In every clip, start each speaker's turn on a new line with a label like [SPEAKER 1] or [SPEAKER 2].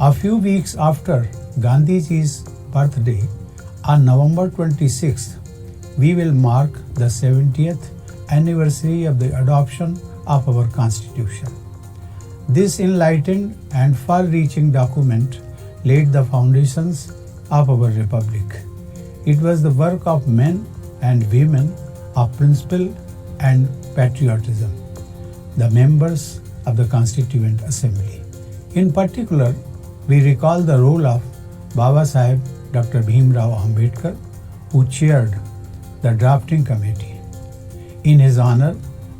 [SPEAKER 1] A few weeks after Gandhiji's birthday, on November 26th, we will mark the 70th anniversary of the adoption of our Constitution. This enlightened and far-reaching document laid the foundations of our republic. It was the work of men and women of principle and patriotism, the members of the Constituent Assembly. In particular, we recall the role of Baba Saheb Dr. Bhimrao Ambedkar, who chaired the drafting committee. In his honor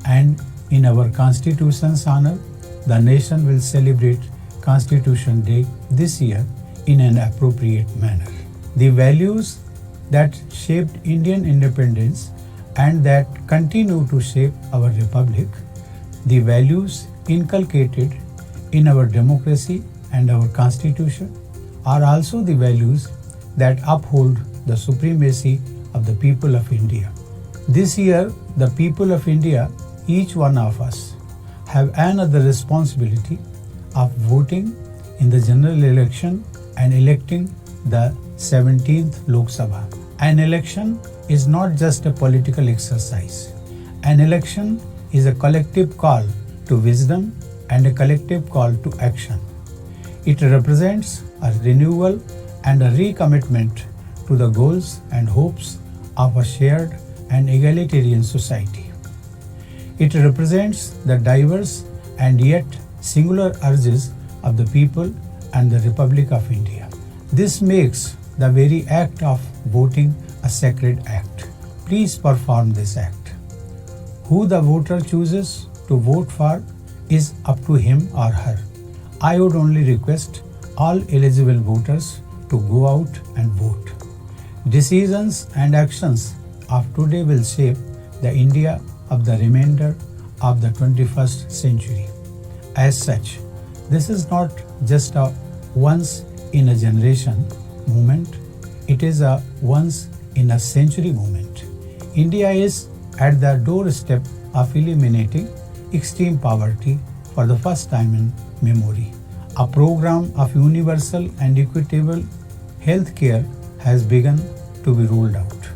[SPEAKER 1] and in our Constitution's honor, the nation will celebrate Constitution Day this year in an appropriate manner. The values that shaped Indian independence and that continue to shape our republic, the values inculcated in our democracy and our Constitution, are also the values that uphold the supremacy of the people of India. This year, the people of India, each one of us, have another responsibility of voting in the general election and electing the 17th Lok Sabha. An election is not just a political exercise. An election is a collective call to wisdom and a collective call to action. It represents a renewal and a recommitment to the goals and hopes of a shared and egalitarian society. It represents the diverse and yet singular urges of the people and the Republic of India. This makes the very act of voting a sacred act. Please perform this act. Who the voter chooses to vote for is up to him or her. I would only request all eligible voters to go out and vote. Decisions and actions of today will shape the India of the remainder of the 21st century. As such, this is not just a once-in-a-generation movement, it is a once-in-a-century movement. India is at the doorstep of eliminating extreme poverty for the first time in memory. A program of universal and equitable health care has begun to be rolled out.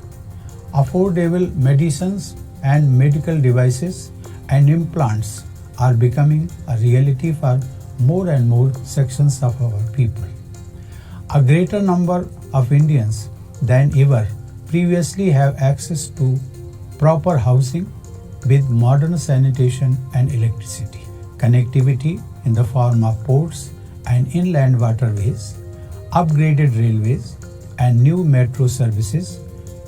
[SPEAKER 1] Affordable medicines and medical devices and implants are becoming a reality for more and more sections of our people. A greater number of Indians than ever previously have access to proper housing with modern sanitation and electricity, connectivity in the form of ports and inland waterways, upgraded railways and new metro services,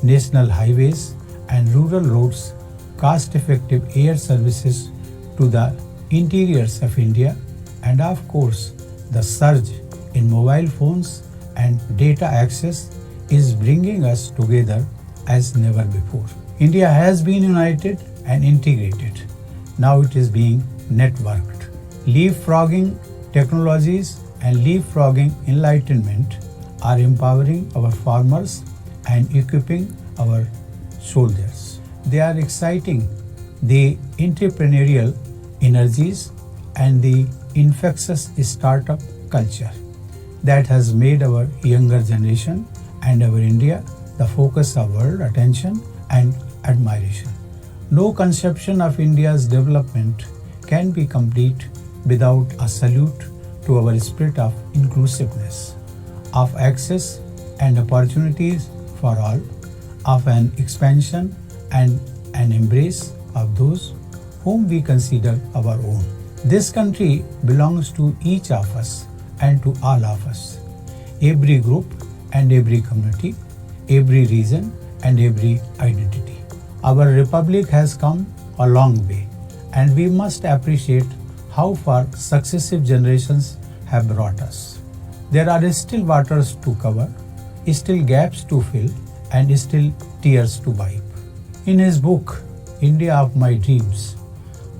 [SPEAKER 1] national highways and rural roads, cost-effective air services to the interiors of India, and of course, the surge in mobile phones and data access is bringing us together as never before. India has been united and integrated. Now it is being networked. Leapfrogging technologies and leapfrogging enlightenment are empowering our farmers and equipping our soldiers. They are exciting the entrepreneurial energies and the infectious startup culture that has made our younger generation and our India the focus of world attention and admiration. No conception of India's development can be complete without a salute to our spirit of inclusiveness, of access and opportunities for all, of an expansion and an embrace of those whom we consider our own. This country belongs to each of us and to all of us, every group and every community, every region and every identity. Our republic has come a long way, and we must appreciate how far successive generations have brought us. There are still waters to cover, still gaps to fill, and still tears to wipe. In his book, India of My Dreams,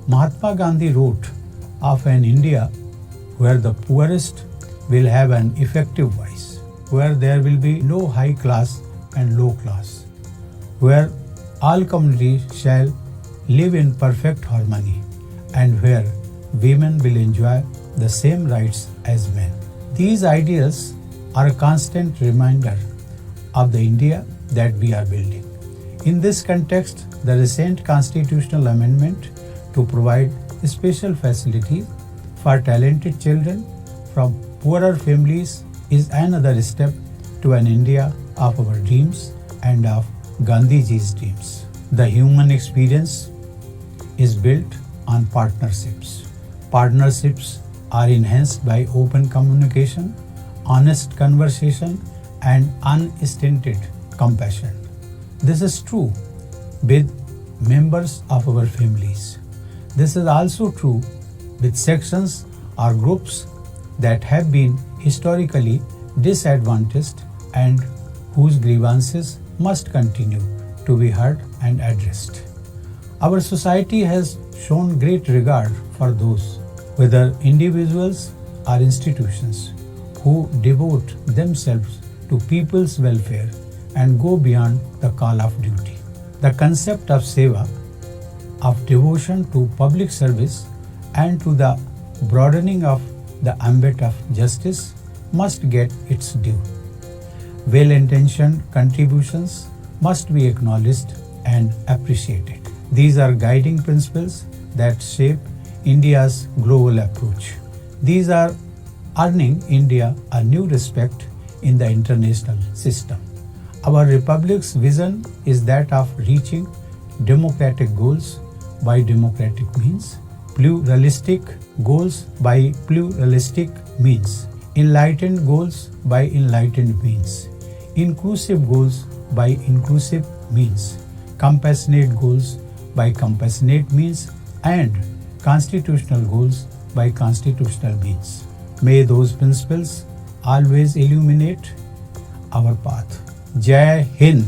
[SPEAKER 1] Mahatma Gandhi wrote of an India where the poorest will have an effective voice, where there will be no high class and low class, where all communities shall live in perfect harmony, and where women will enjoy the same rights as men. These ideals are a constant reminder of the India that we are building. In this context, the recent constitutional amendment to provide special facilities for talented children from poorer families is another step to an India of our dreams and of Gandhiji's dreams. The human experience is built on partnerships. Partnerships are enhanced by open communication, honest conversation, and unstinted compassion. This is true with members of our families. This is also true with sections or groups that have been historically disadvantaged and whose grievances must continue to be heard and addressed. Our society has shown great regard for those, whether individuals or institutions, who devote themselves to people's welfare and go beyond the call of duty. The concept of seva, of devotion to public service and to the broadening of the ambit of justice must get its due. Well-intentioned contributions must be acknowledged and appreciated. These are guiding principles that shape India's global approach. These are earning India a new respect in the international system. Our republic's vision is that of reaching democratic goals by democratic means, pluralistic goals by pluralistic means, enlightened goals by enlightened means, inclusive goals by inclusive means, compassionate goals by compassionate means, and constitutional goals by constitutional means. May those principles always illuminate our path. Jai Hind.